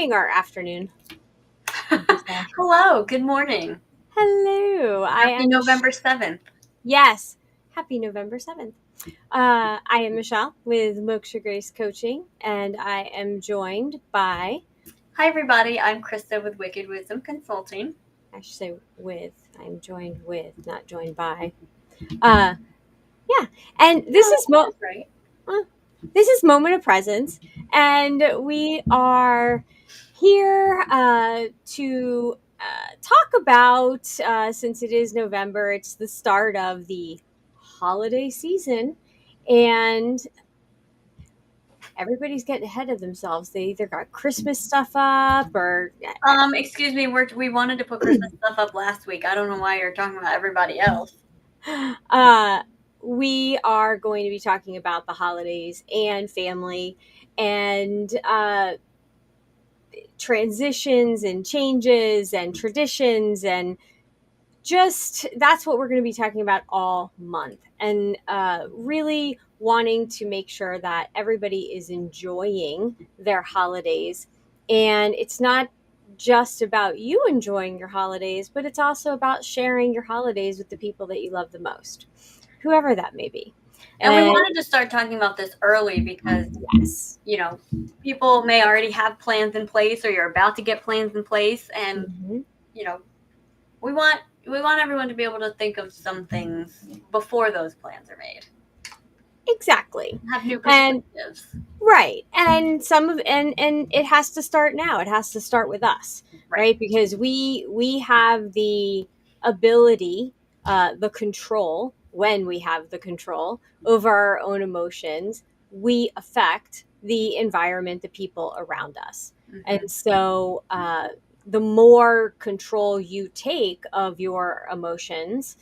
morning or afternoon, would you say? Hello, good morning. Hello, I Happy am November 7th. Yes, happy November 7th. I am Michelle with Moksha Grace Coaching, and I am joined by, Hi, everybody. I'm Krista with Wicked Wisdom Consulting. I should say I'm joined with, not joined by. Uh, yeah, and That's right. uh, this is Moment of Presence, and we are here to talk about, since it is November, it's the start of the holiday season, and everybody's getting ahead of themselves. They either got Christmas stuff up or Excuse me, we wanted to put Christmas stuff up last week. I don't know why you're talking about everybody else. uh, we are going to be talking about the holidays and family and transitions and changes and traditions, and just that's what we're going to be talking about all month, and really wanting to make sure that everybody is enjoying their holidays. And it's not just about you enjoying your holidays, but it's also about sharing your holidays with the people that you love the most, whoever that may be. And we And wanted to start talking about this early because, yes. people may already have plans in place or you're about to get plans in place. And, Mhm. you know, we want everyone to be able to think of some things before those plans are made. Exactly. Have new And perspectives. right. And and it has to start now. It has to start with us, Right. right? Because we have the ability, the control, when we have the control over our own emotions, we affect the environment, the people around us. And Mm-hmm. so the more control you take of your emotions,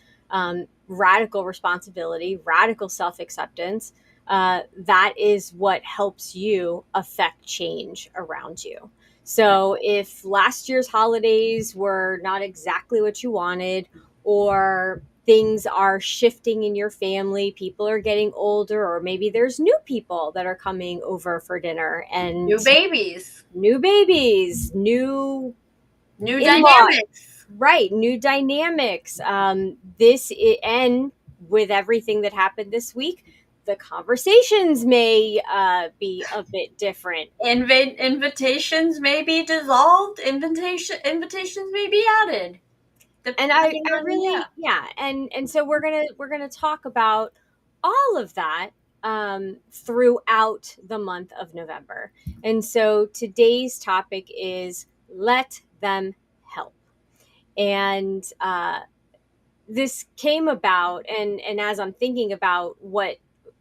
radical responsibility, radical self-acceptance, that is what helps you affect change around you. So if last year's holidays were not exactly what you wanted, or things are shifting in your family, people are getting older, or maybe there's new people that are coming over for dinner, and New babies. new babies, new New in-law, dynamics. right, new dynamics. And with everything that happened this week, the conversations may be a bit different. Invitations may be dissolved. Invitations may be added. And Depending I on, yeah. really, yeah, and so we're gonna talk about all of that throughout the month of November. And so today's topic is let them help. And this came about, and as I'm thinking about what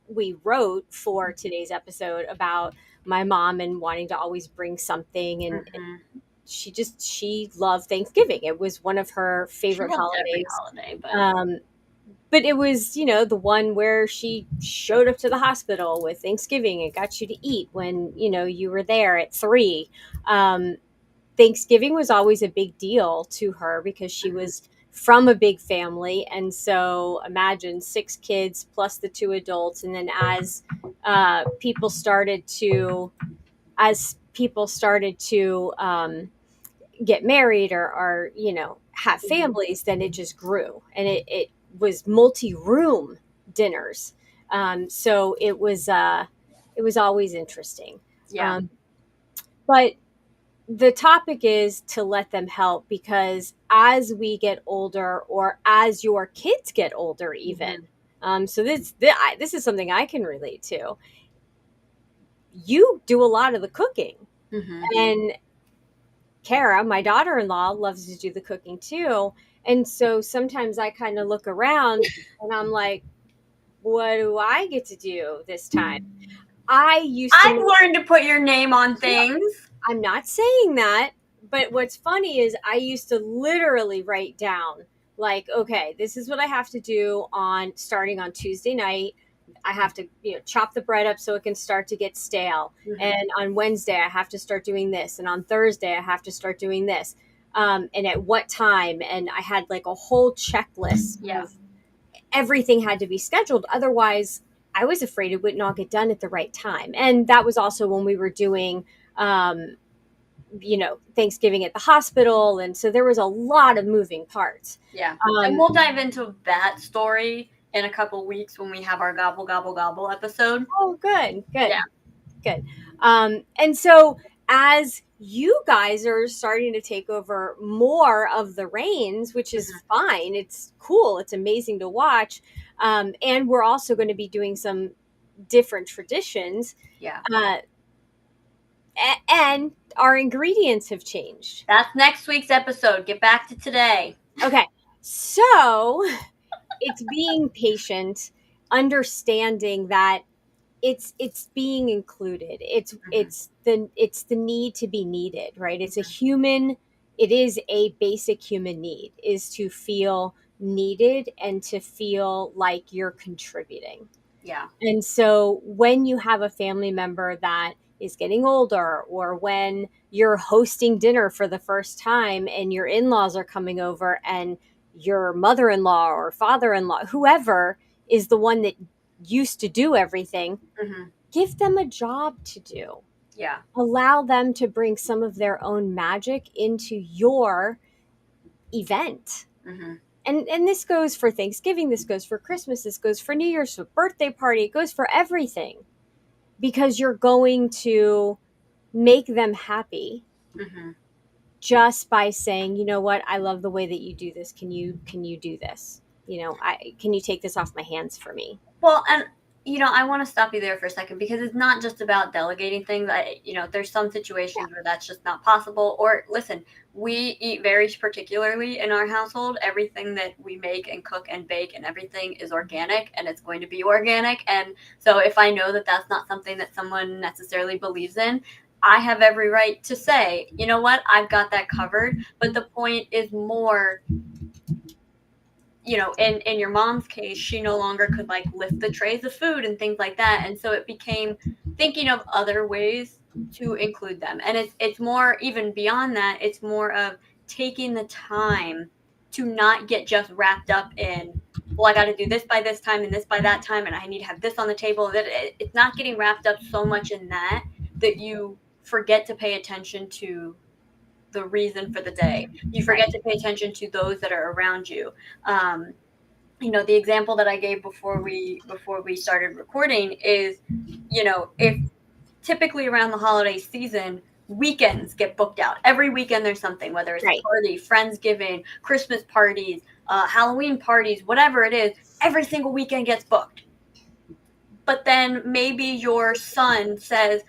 we wrote for today's episode about my mom and wanting to always bring something, and Hmm. she loved Thanksgiving. It was one of her She favorite loves every holidays. holiday, but um, but it was, the one where she showed up to the hospital with Thanksgiving and got you to eat when you were there at 3. um, Thanksgiving was always a big deal to her because she mhm. was from a big family. And so imagine 6 kids plus the 2 adults. And then people started to get married, or have families, then it just grew. And it was multi-room dinners. So it was always interesting. Yeah. Um, but the topic is to let them help, because as we get older, or as your kids get older even, Hmm. so this is something I can relate to. You do a lot of the cooking, Hmm. and Kara, my daughter-in-law, loves to do the cooking too. And so sometimes I kind of look around and I'm like, what do I get to do this time? I used to I've make learned to put your name on Yeah, things. I'm not saying that, but what's funny is I used to literally write down, like, okay, this is what I have to do on starting on Tuesday night. I have to, chop the bread up so it can start to get stale. Hmm. And on Wednesday, I have to start doing this. And on Thursday, I have to start doing this. And at what time? And I had like a whole checklist Yeah. of everything had to be scheduled. Otherwise, I was afraid it would not get done at the right time. And that was also when we were doing um, Thanksgiving at the hospital. And so there was a lot of moving parts. Yeah. And Um, we'll dive into that story in a couple weeks when we have our gobble, gobble, gobble episode. oh, good, Yeah. good, good. And so as you guys are starting to take over more of the reins, which is Mhm. fine, it's cool, it's amazing to watch. And we're also going to be doing some different traditions. Yeah. Uh, and our ingredients have changed. That's next week's episode. Get back to today. Okay. So it's being patient, understanding that it's being included. It's Mhm. it's the it's the need to be needed, right? Mhm. It is a basic human need, is to feel needed and to feel like you're contributing. Yeah. And so when you have a family member that is getting older, or when you're hosting dinner for the first time and your in laws are coming over, and your mother in law or father in law, whoever is the one that used to do everything, Mhm. give them a job to do. Yeah. Allow them to bring some of their own magic into your event. Mhm. And this goes for Thanksgiving, this goes for Christmas, this goes for New Year's, for birthday party, it goes for everything, because you're going to make them happy Mhm. just by saying, you know what, I love the way that you do this. Can you do this? I can you take this off my hands for me? Well, and I want to stop you there for a second because it's not just about delegating things. There's some Yeah. situations where that's just not possible. Or listen, we eat very particularly in our household. Everything that we make and cook and bake and everything is organic, and it's going to be organic. And so if I know that that's not something that someone necessarily believes in, I have every right to say, you know what, I've got that covered. But the point is more, in your mom's case, she no longer could like lift the trays of food and things like that, and so it became thinking of other ways to include them. And it's more even beyond that. It's more of taking the time to not get just wrapped up in, well, I got to do this by this time and this by that time, and I need to have this on the table. That it's not getting wrapped up so much in that that you forget to pay attention to the reason for the day. You Right. forget to pay attention to those that are around you. um, the example that I gave before we started recording is, if typically around the holiday season, weekends get booked out. Every weekend there's something, whether it's a Right. party, Friendsgiving, Christmas parties, Halloween parties, whatever it is, every single weekend gets booked. But then maybe your son says,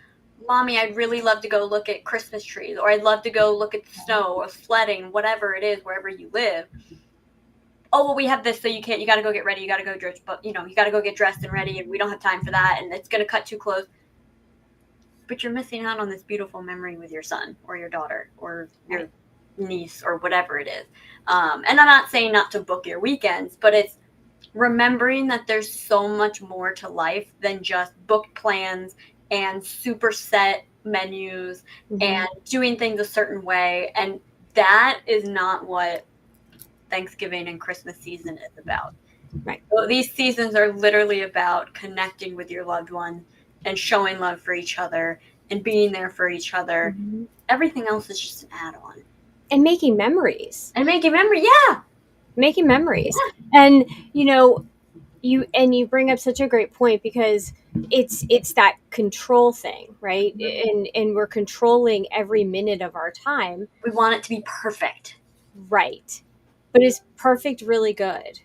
Mommy, I'd really love to go look at Christmas trees, or I'd love to go look at the snow or sledding, whatever it is, wherever you live. Oh, well, we have this, so you got to go get ready, you got to go dress, but you got to go get dressed and ready, and we don't have time for that, and it's going to cut too close. But you're missing out on this beautiful memory with your son or your daughter or Right. your niece or whatever it is. And I'm not saying not to book your weekends, but it's remembering that there's so much more to life than just booked plans and super set menus Hmm. and doing things a certain way. And that is not what Thanksgiving and Christmas season is about. Right. So these seasons are literally about connecting with your loved one and showing love for each other and being there for each other. Hmm. Everything else is just an add-on. And making memories. And making memory, yeah. Making memories. And you bring up such a great point, because it's that control thing, right? Mhm. And we're controlling every minute of our time. We want it to be perfect. Right. But is perfect really good?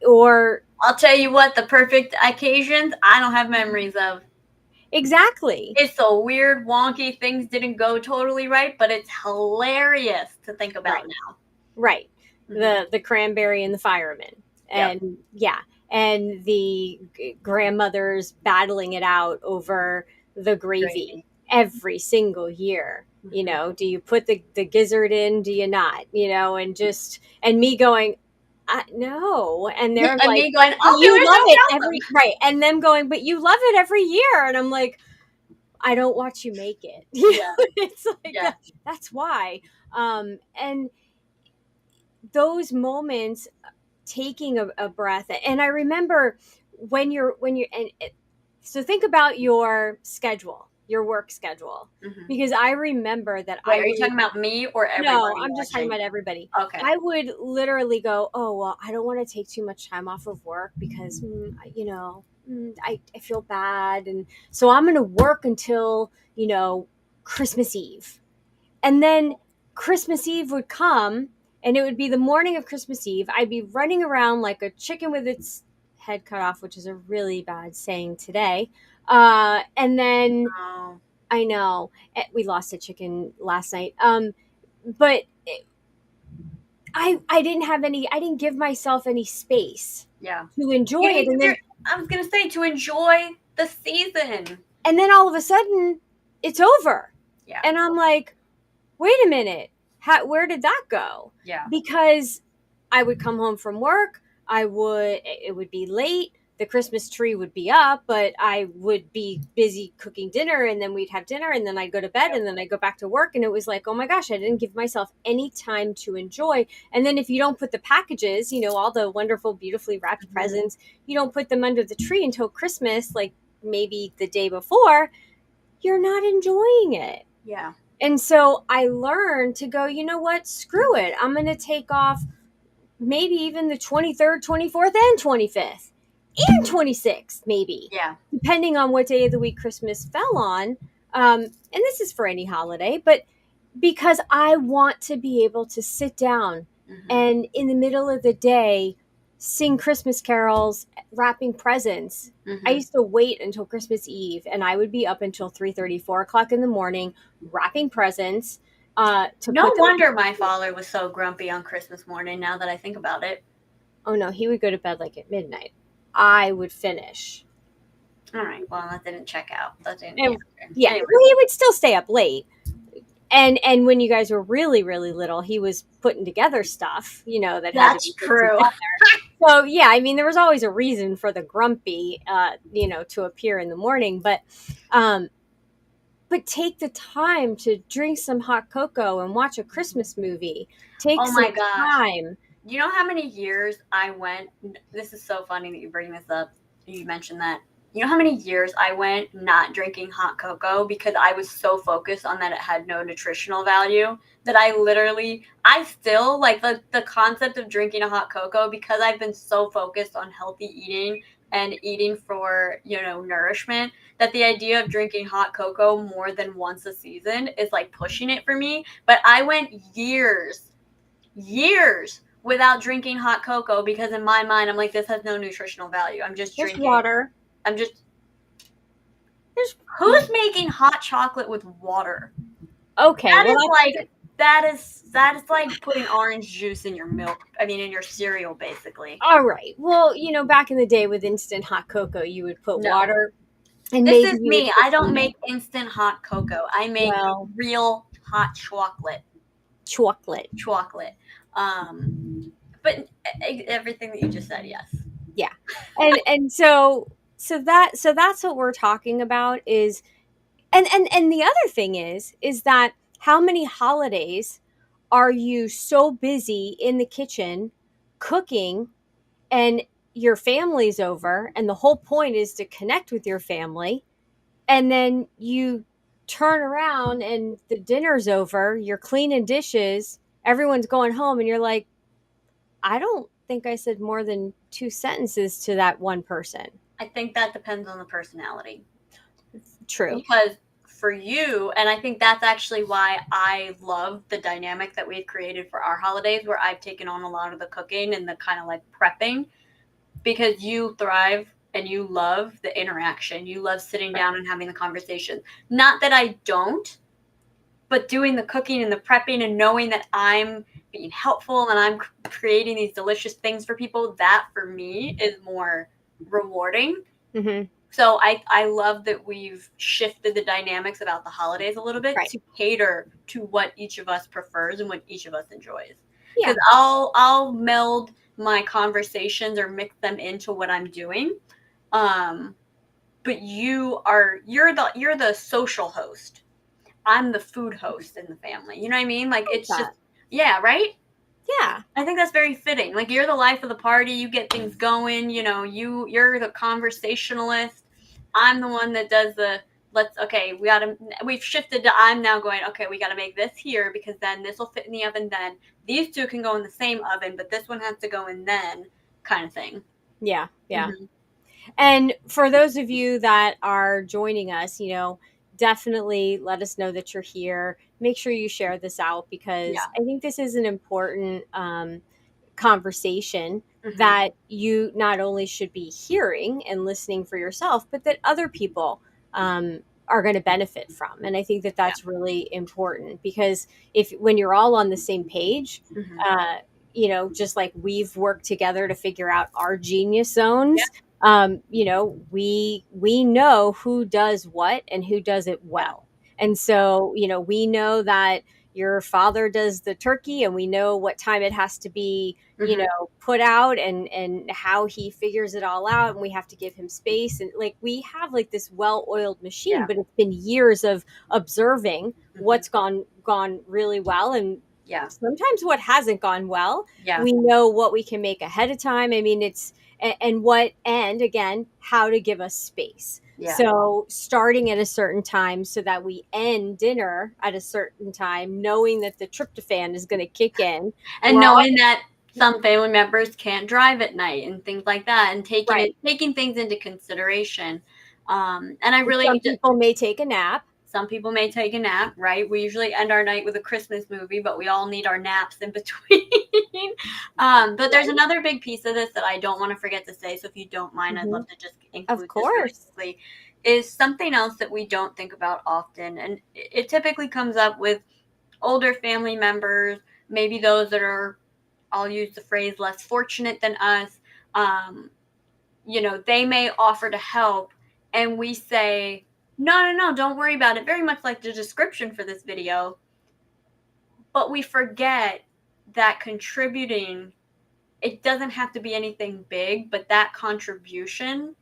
Or I'll tell you what, the perfect occasions I don't have memories of. exactly. It's so weird, wonky, things didn't go totally right, but it's hilarious to think about Right. now. Right. Hmm. The cranberry and the fireman. Yep. And yeah, and the grandmothers battling it out over the gravy Gravy. every single year. Hmm. Do you put the gizzard in? Do you not? And me going, no. And they're And like, me going, but I'll do you it, love no it problem. every, right. And them going, but you love it every year. And I'm like, I don't watch you make it. Yeah, It's like yeah. that's why. And those moments, taking a breath. And I remember when you're and so think about your schedule, your work schedule. Mm-hmm. Because I remember that Wait, I are you would, talking about me or no, everybody I'm just talking watching? about everybody. Okay. I would literally go, oh, well, I don't want to take too much time off of work because, I feel bad. And so I'm going to work until, Christmas Eve. And then Christmas Eve would come, and it would be the morning of Christmas Eve. I'd be running around like a chicken with its head cut off, which is a really bad saying today. And then Oh, I know we lost a chicken last night. But I didn't have any. I didn't give myself any space yeah. to You enjoy it, need to. I was gonna say to enjoy the season. and then all of a sudden, it's over, Yeah. and I'm like, wait a minute, where did that go? Yeah. Because I would come home from work, it would be late, the Christmas tree would be up, but I would be busy cooking dinner, and then we'd have dinner, and then I'd go to bed, Yep. and then I'd go back to work, and it was like, oh my gosh, I didn't give myself any time to enjoy. And then if you don't put the packages, all the wonderful, beautifully wrapped Mm-hmm. presents, you don't put them under the tree until Christmas, like maybe the day before, you're not enjoying it. Yeah. And so I learned to go, you know what? Screw it. I'm going to take off maybe even the 23rd, 24th, and 25th, and 26th, maybe, Yeah. depending on what day of the week Christmas fell on. And this is for any holiday, but because I want to be able to sit down Mm-hmm. and in the middle of the day sing Christmas carols, wrapping presents. I Mm-hmm. used to wait until Christmas Eve, and I would be up until 3:30, 4 o'clock in the morning wrapping presents to No put them. wonder my father was so grumpy on Christmas morning. Now that I think about it. Oh no, he would go to bed like at midnight. I would finish. All right. Well, that didn't check out. That didn't. Yeah. And Okay. yeah, Anyway. well, he would still stay up late. And when you guys were really, really little, he was putting together stuff, that had to That's be put true. together. So yeah, I mean, there was always a reason for the grumpy, to appear in the morning, um, but take the time to drink some hot cocoa and watch a Christmas movie. Take Oh some my gosh. time. You know how many years I went? This is so funny that you bring this up. You mentioned that. You know how many years I went not drinking hot cocoa because I was so focused on that it had no nutritional value that I still like the concept of drinking a hot cocoa because I've been so focused on healthy eating and eating for, nourishment that the idea of drinking hot cocoa more than once a season is like pushing it for me. But I went years without drinking hot cocoa because in my mind I'm like, this has no nutritional value. I'm just There's drinking. water. I'm just There's Who's making hot chocolate with water? okay. That Well, is like that is like putting orange juice in your milk. I mean in your cereal basically. all right. Well, back in the day with instant hot cocoa, you would put No. water, and This maybe is you would me. put I don't some make instant hot cocoa. I make well real hot chocolate. chocolate. Chocolate. But everything that you just said, yes. Yeah, and so that's what we're talking about is, and the other thing is that how many holidays are you so busy in the kitchen cooking, and your family's over, and the whole point is to connect with your family, and then you turn around and the dinner's over, you're cleaning dishes, everyone's going home, and you're like, I don't think I said more than two sentences to that one person. I think that depends on the personality. True. Because for you, and I think that's actually why I love the dynamic that we've created for our holidays, where I've taken on a lot of the cooking and the kind of like prepping, because you thrive and you love the interaction. You love sitting down and having the conversation. Not that I don't, but doing the cooking and the prepping and knowing that I'm being helpful and I'm creating these delicious things for people, that for me is more rewarding. Mm-hmm. So I love that we've shifted the dynamics about the holidays a little bit Right. to cater to what each of us prefers and what each of us enjoys. Yeah. Because I'll meld my conversations or mix them into what I'm doing. But you're the social host. I'm the food host in the family. You know what I mean? Like it's just That. yeah, right? Yeah. I think that's very fitting. Like you're the life of the party. You get things going. You're the conversationalist. I'm the one that does the okay, we've shifted to, I'm now going, okay, we gotta make this here because then this will fit in the oven then. These two can go in the same oven, but this one has to go in then, kind of thing. Yeah, yeah. Hmm. And for those of you that are joining us, definitely let us know that you're here. Make sure you share this out because Yeah. I think this is an important conversation Hmm. that you not only should be hearing and listening for yourself, but that other people are going to benefit from. And I think that Yeah. that's really important because if when you're all on the same page, Hmm. uh, just like we've worked together to figure out our genius Yeah. zones, we know who does what and who does it Yeah. well. And so, we know that your father does the turkey and we know what time it has to be Hmm. put out and how he figures it all out, and we have to give him space, and like we have like this well-oiled machine, Yeah. but it's been years of observing Hmm. what's gone really well, and Yeah. sometimes what hasn't gone well. Yeah. We know what we can make ahead of time. I mean, it's and again, how to give us space. Yeah. So starting at a certain time so that we end dinner at a certain time, knowing that the tryptophan is going to kick in. And We're all knowing that some family members can't drive at night and things like that, and right. taking things into consideration. And I Some really, people may take a nap. some people may take a nap, right? We usually end our night with a Christmas movie, but we all need our naps in between. But there's Right. another big piece of this that I don't want to forget to say. So if you don't mind, I'd Hmm. love to just Of include this really course. quickly. Is something else that we don't think about often. And it typically comes up with older family members, maybe those that are, I'll use the phrase, less fortunate than us. Um, they may offer to help, and we say, no, no, no, don't worry about it. Very much like the description for this video. But we forget that contributing, it doesn't have to be anything big, but that contribution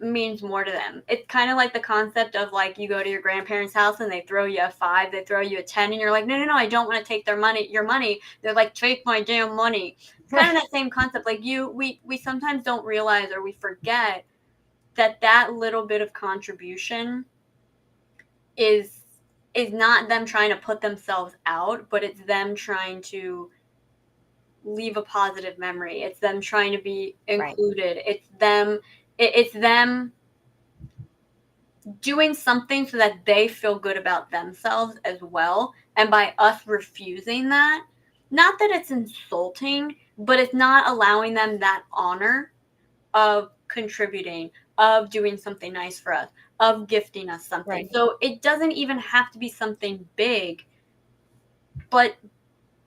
means more to them. It's kind of like the concept of like you go to your grandparents' house and they throw you a five, they throw you a 10, and you're like, no, no, no, I don't want to take your money. They're like, take my damn money. It's kind of that same concept. Like we sometimes don't realize or we forget that that little bit of contribution is is not them trying to put themselves out, but it's them trying to leave a positive memory. It's them trying to be Right. included. It's them doing something so that they feel good about themselves as well. And by us refusing that, not that it's insulting, but it's not allowing them that honor of contributing, of doing something nice for us, of gifting us something. Right. So it doesn't even have to be something big, but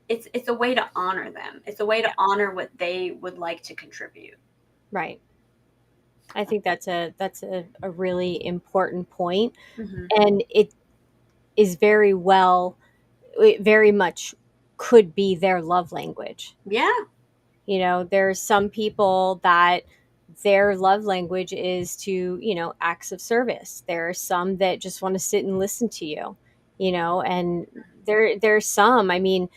it's a way to honor them. It's a way Yeah. to honor what they would like to contribute. Right. I think that's a really important point, Hmm. and it is it very much could be their love language. Yeah. There's some people that their love language is to, acts of service. There are some that just want to sit and listen to you, and there's some, I mean,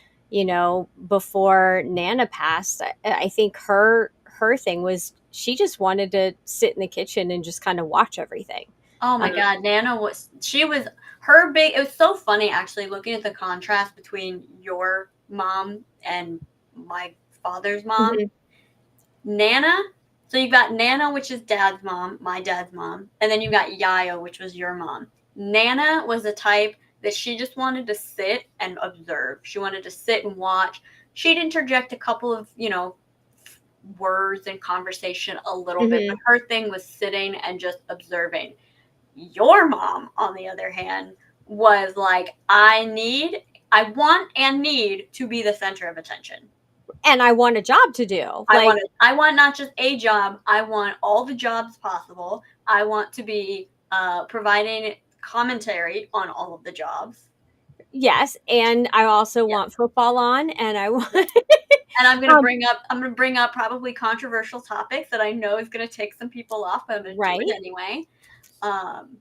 before Nana passed, I think her thing was she just wanted to sit in the kitchen and just kind of watch everything. Oh my Um, God, Nana was she was her big. It was so funny actually looking at the contrast between your mom and my father's mom. mhm, Nana, so you got Nana, which is dad's mom, my dad's mom, and then you got Yayo, which was your mom. Nana was the type that she just wanted to sit and observe. She wanted to sit and watch. She'd interject a couple of, words and conversation a little bit, but mhm. her thing was sitting and just observing. Your mom, on the other hand, was like, I want and need to be the center of attention. And I want a job to do. Like, I want not just a job, I want all the jobs possible. I want to be providing commentary on all of the jobs. yes, and I also Yeah. want football on, and I Yeah. want And um, I'm gonna bring up probably controversial topics that I know is gonna take some people off, but I'm gonna do it right. anyway.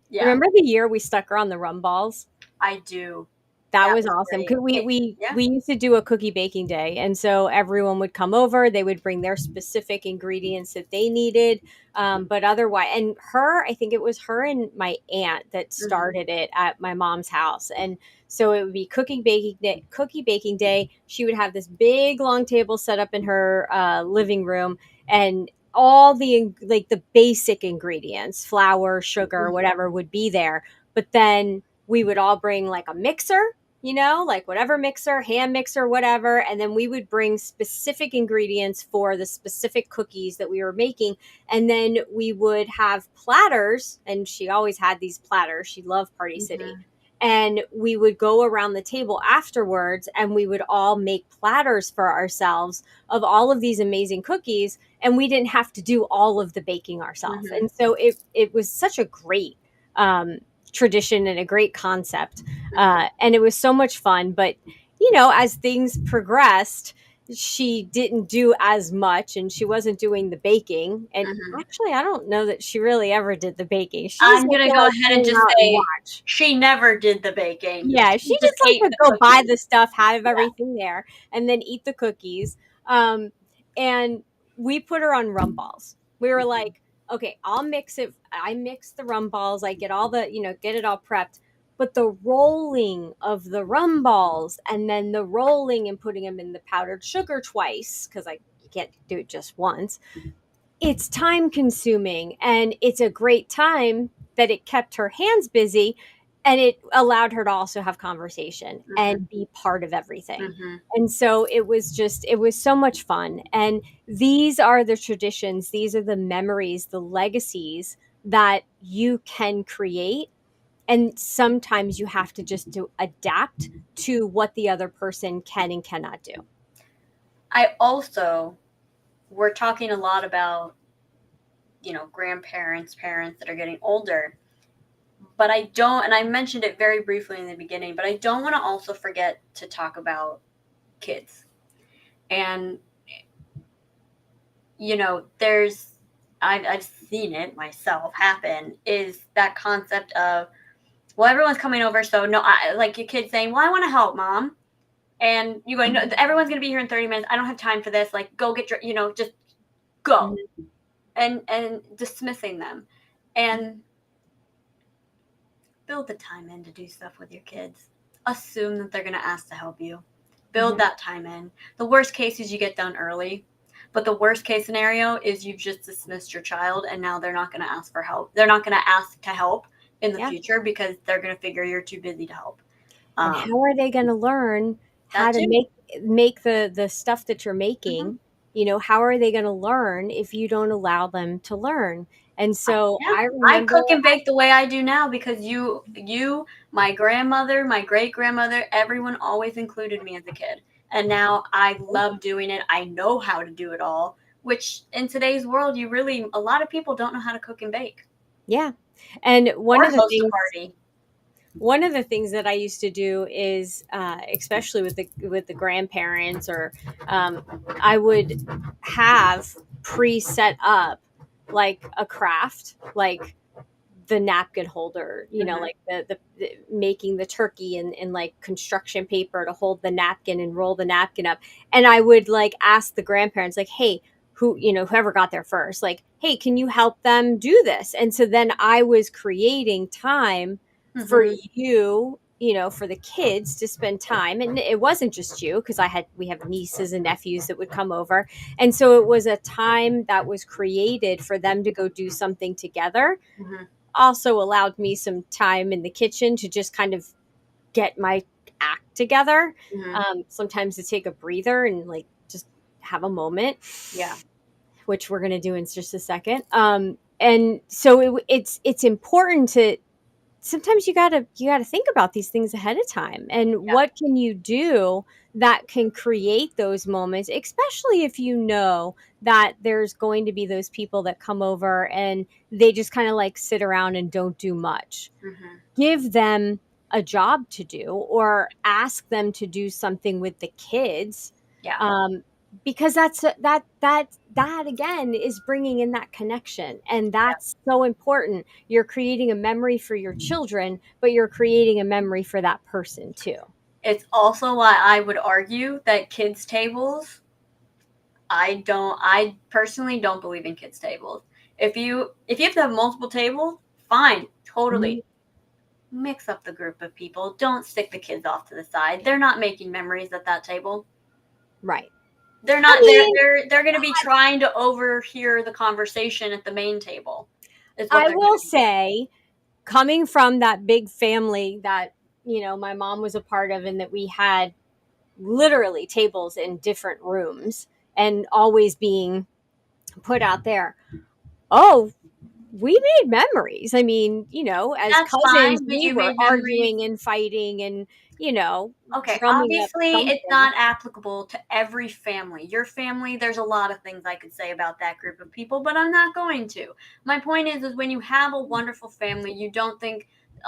Yeah, Remember the year we stuck her on the rum balls? I do. That That was was awesome. great. 'Cause we It we yeah. we used to do a cookie baking day, and so everyone would come over. They would bring their specific ingredients that they needed, but otherwise, and I think it was her and my aunt that Mhm, started it at my mom's house, and so it would be cookie baking day. Cookie baking day. She would have this big long table set up in her living room, and all like the basic ingredients, flour, sugar, mhm, whatever, would be there. But then we would all bring like a mixer, like whatever mixer, hand mixer, whatever. And then we would bring specific ingredients for the specific cookies that we were making. And then we would have platters. And she always had these platters. She loved Party City. mhm, And we would go around the table afterwards and we would all make platters for ourselves of all of these amazing cookies. And we didn't have to do all of the baking ourselves. mhm. And so it was such a great um, tradition and a great concept. And it was so much fun. But, as things progressed, she didn't do as much and she wasn't doing the baking. And Mhm. actually, I don't know that she really ever did the baking. She just I'm liked gonna to go like ahead and hang just out and say watch. she never did the baking. Yeah, she She just just ate liked to the go buy cookies. the stuff, have Yeah. everything there, and then eat the cookies. Um, and we put her on rum balls. We were Mhm, like, okay, I'll mix it. I mix the rum balls. I get all get it all prepped. But the rolling of the rum balls and then the rolling and putting them in the powdered sugar twice, because you can't do it just once, it's time consuming, and it's a great time that it kept her hands busy and it allowed her to also have conversation mhm, and be part of everything. mhm. And so it was so much fun. And these are the traditions, these are the memories, the legacies that you can create. And sometimes you have to just to adapt to what the other person can and cannot do. I also we're talking a lot about, grandparents, parents that are getting older. But I don't, and I mentioned it very briefly in the beginning, but I don't want to also forget to talk about kids. And, there's, I've seen it myself happen, is that concept of, well, everyone's coming over, so no, like your kid saying, well, I want to help, mom. And you go, no, everyone's going to be here in 30 minutes. I don't have time for this. Like, go get your, just go. Mhm. And dismissing them. And build the time in to do stuff with your kids. Assume that they're going to ask to help you. Build Mhm. that time in. The worst case is you get done early, but the worst case scenario is you've just dismissed your child and now they're not going to ask for help. They're not going to ask to help in the Yeah. future because they're going to figure you're too busy to help. And Um, how are they going to learn how that to too. make the stuff that you're Hmm. making? How are they going to learn if you don't allow them to learn? And so Yeah, I I remember, cook and bake the way I do now because my grandmother, my great grandmother, everyone always included me as a kid. And now I love doing it. I know how to do it all, which in today's world, a lot of people don't know how to cook and bake yeah. And or host a party. one of the things that I used to do is, especially with the grandparents, or I would have pre-set up like a craft, like the napkin holder, Hmm. like the making the turkey and like construction paper to hold the napkin and roll the napkin up. And I would like ask the grandparents, like, hey, whoever got there first, like, hey, can you help them do this? And so then I was creating time for Hmm. for the kids to spend time. And it wasn't just you, because we have nieces and nephews that would come over. And so it was a time that was created for them to go do something together. Hmm. Also allowed me some time in the kitchen to just kind of get my act together. Hmm. Sometimes to take a breather and like just have a moment, Yeah. which we're going to do in just a second. And so it's important to sometimes you gotta think about these things ahead of time, and Yeah. what can you do that can create those moments, especially if you know that there's going to be those people that come over and they just kind of like sit around and don't do much. Hmm. Give them a job to do, or ask them to do something with the kids, Yeah. um, because that again is bringing in that connection, and Yeah. that's so important. You're creating a memory for your children, but you're creating a memory for that person too. It's also why I would argue that kids' tables, I personally don't believe in kids' tables. If you have to have multiple tables, fine, Mhm. totally. Mix up the group of people. Don't stick the kids off to the side. They're not making memories at that table. Right. They're I not mean, they're going to be trying to overhear the conversation at the main table. Is what I they're going will to be doing. say, coming from that big family that, my mom was a part of, and that we had literally tables in different rooms and always being put out there. Oh, we made memories. I mean, as That's cousins, fine, but we you were made memories. arguing and fighting and, Okay, drumming up obviously it's something. not applicable to every family. Your family, there's a lot of things I could say about that group of people, but I'm not going to. My point is when you have a wonderful family, you don't think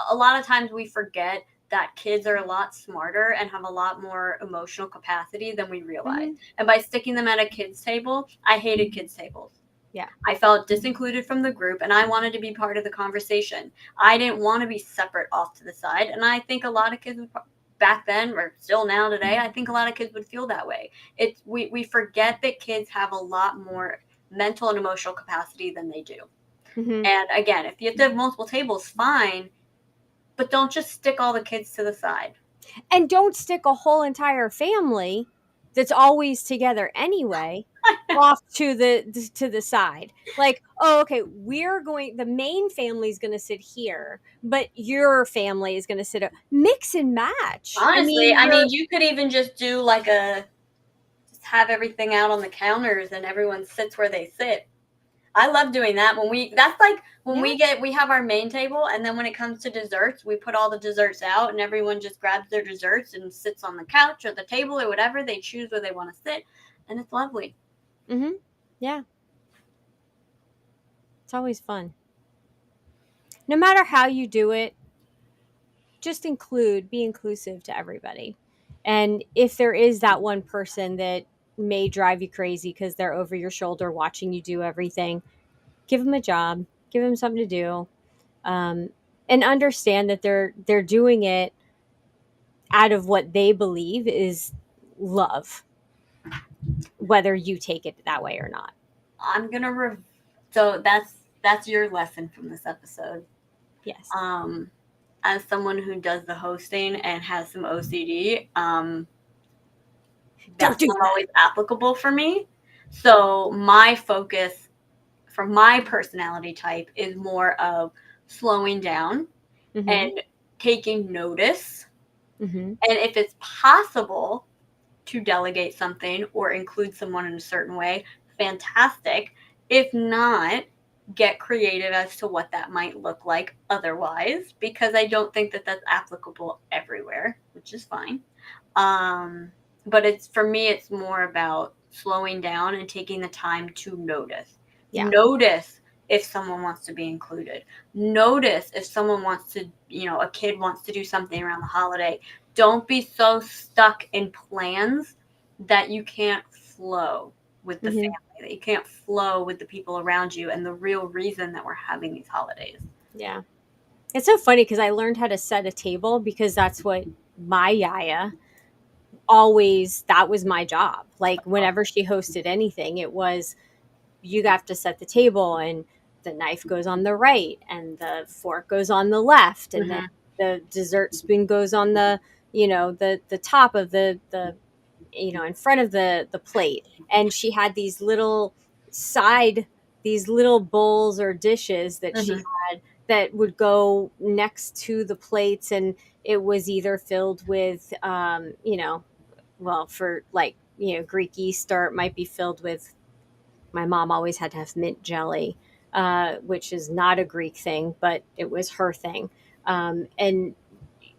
a lot of times we forget that kids are a lot smarter and have a lot more emotional capacity than we realize. Hmm. And by sticking them at a kids table, I hated kids tables. Yeah. I felt disincluded from the group and I wanted to be part of the conversation. I didn't want to be separate off to the side. And I think a lot of kids would, back then or still now today, I think a lot of kids would feel that way. We forget that kids have a lot more mental and emotional capacity than they do. Hmm. And again, if you have to have multiple tables, fine, but don't just stick all the kids to the side. And don't stick a whole entire family that's always together anyway off to the side. Like, oh, okay, the main family's going to sit here, but your family is going to mix and match. I Honestly, mean, I mean, you could even just do like just have everything out on the counters and everyone sits where they sit. I love doing that that's like when yeah. we have our main table and then when it comes to desserts, we put all the desserts out and everyone just grabs their desserts and sits on the couch or the table or whatever. They choose where they want to sit and it's lovely. Hmm. Yeah. It's always fun. No matter how you do it, just be inclusive to everybody. And if there is that one person that may drive you crazy because they're over your shoulder watching you do everything, give them a job, give them something to do, um, and understand that they're doing it out of what they believe is love, whether you take it that way or not. I'm going to so that's your lesson from this episode. Yes. Um as someone who does the hosting and has some OCD, Don't that's do not always applicable for me. So my focus for my personality type is more of slowing down that. Mm-hmm. and taking notice. Mm-hmm. And if it's possible to delegate something or include someone in a certain way, fantastic. If not, get creative as to what that might look like otherwise, because I don't think that that's applicable everywhere, which is fine. Um, but it's for me, it's more about slowing down and taking the time to notice. Yeah. Notice if someone wants to be included. Notice if someone wants to, a kid wants to do something around the holiday. Don't be so stuck in plans that you can't flow with the Mm-hmm. family, that you can't flow with the people around you and the real reason that we're having these holidays. Yeah. It's so funny because I learned how to set a table because that's what my yaya always, that was my job. Like whenever she hosted anything, it was, you have to set the table, and the knife goes on the right and the fork goes on the left, and then Mm-hmm. the dessert spoon goes on the top of the in front of the plate. And she had these little bowls or dishes that she Mm-hmm. had that would go next to the plates, and it was either filled with well, for like, Greek Easter, it might be filled with, my mom always had to have mint jelly, which is not a Greek thing, but it was her thing. And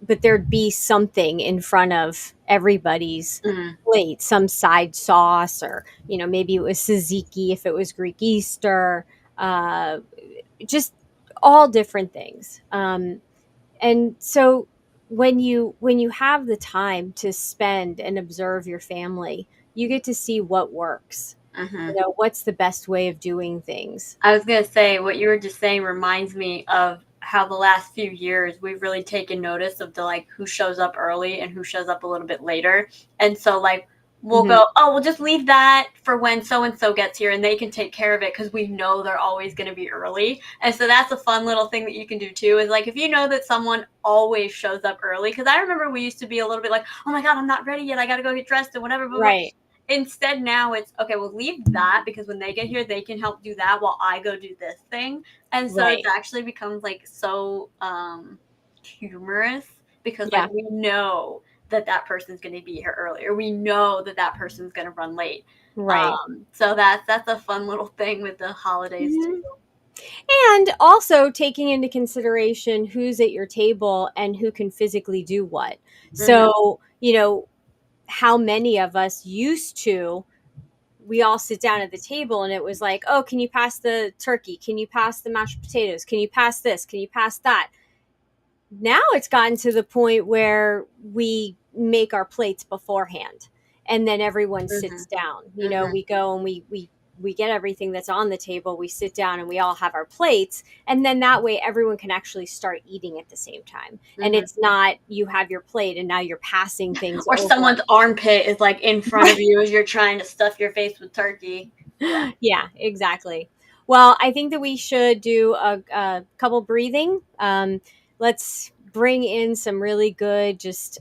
but there'd be something in front of everybody's Mm-hmm. plate, some side sauce, or maybe it was tzatziki if it was Greek Easter, uh, just all different things. And so when you have the time to spend and observe your family, you get to see what works. Mm-hmm. What's the best way of doing things. I was gonna say what you were just saying reminds me of how the last few years we've really taken notice of the like who shows up early and who shows up a little bit later. And so like we'll Mhm. go, oh, we'll just leave that for when so and so gets here and they can take care of it because we know they're always going to be early. And so that's a fun little thing that you can do too, is like if you know that someone always shows up early, because I remember we used to be a little bit like, oh my God, I'm not ready yet. I got to go get dressed and whatever. Blah, blah. Right. Instead, now it's okay, we'll leave that because when they get here, they can help do that while I go do this thing. And so it's Right. actually becomes like so humorous because like Yeah. we know that that person's going to be here earlier. We know that that person's going to run late. Right. So that's a fun little thing with the holidays too. Mhm. And also taking into consideration who's at your table and who can physically do what. Mm-hmm. So, how many of us used to, we all sit down at the table and it was like, oh, can you pass the turkey? Can you pass the mashed potatoes? Can you pass this? Can you pass that? Now it's gotten to the point where we make our plates beforehand and then everyone Mm-hmm. sits down. Mm-hmm. We go and we get everything that's on the table, we sit down and we all have our plates, and then that way everyone can actually start eating at the same time, and Mm-hmm. it's not you have your plate and now you're passing things Or over. someone's armpit is like in front of you as you're trying to stuff your face with turkey. Yeah. Yeah, exactly. Well, I think that we should do a couple breathing. Let's bring in some really good just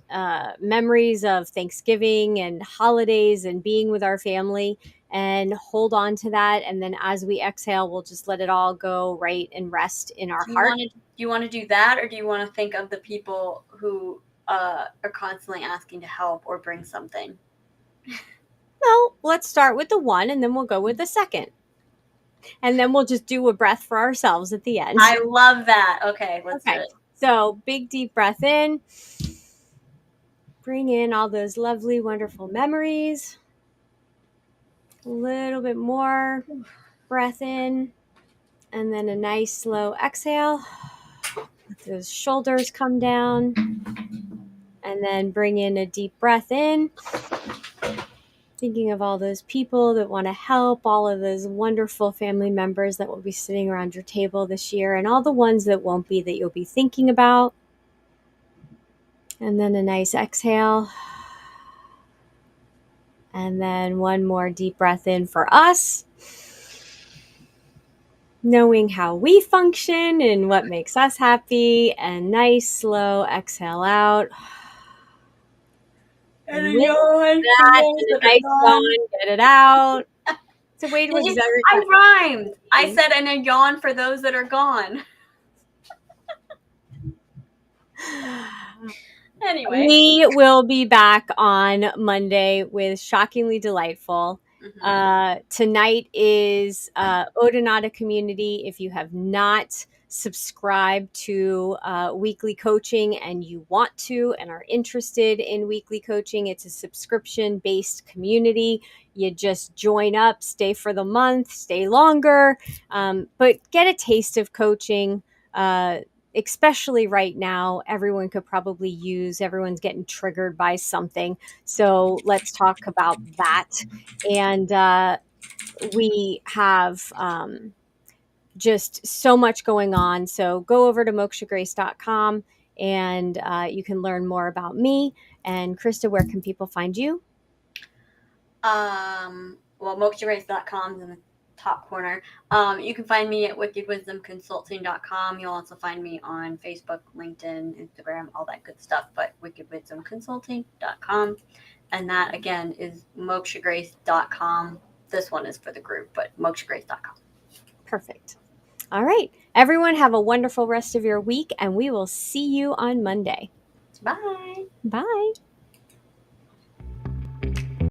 memories of Thanksgiving and holidays and being with our family, and hold on to that. And then as we exhale, we'll just let it all go right and rest in our heart. Do you want to do that, or do you want to think of the people who are constantly asking to help or bring something? No, let's start with the one and then we'll go with the second. And then we'll just do a breath for ourselves at the end. I love that. Okay, let's do Okay. it. So, big deep breath in. Bring in all those lovely, wonderful memories. A little bit more breath in, and then a nice slow exhale. Let those shoulders come down, and then bring in a deep breath in. Thinking of all those people that want to help, all of those wonderful family members that will be sitting around your table this year, and all the ones that won't be that you'll be thinking about. And then a nice exhale. And then one more deep breath in for us, knowing how we function and what makes us happy, and nice slow exhale out. And And a with yawn for that, those and that a are nice gone. yawn, get it out. So Wade Did was you? very I rhymed. I kind. said, and a yawn for those that are gone. Anyway. We will be back on Monday with Shockingly Delightful. Mm-hmm. Tonight is Odonata Community. If you have not subscribed to weekly coaching and you want to and are interested in weekly coaching, it's a subscription based community. You just join up, stay for the month, stay longer, but get a taste of coaching. Especially right now, everyone's getting triggered by something. So let's talk about that. And we have just so much going on. So go over to mokshagrace.com and you can learn more about me. And Krista, where can people find you? Well, mokshagrace.com is in the top corner. You can find me at wickedwisdomconsulting.com. You'll also find me on Facebook, LinkedIn, Instagram, all that good stuff, but wickedwisdomconsulting.com. And that, again, is mokshagrace.com. This one is for the group, but mokshagrace.com. Perfect. All right. Everyone, have a wonderful rest of your week, and we will see you on Monday. Bye. Bye.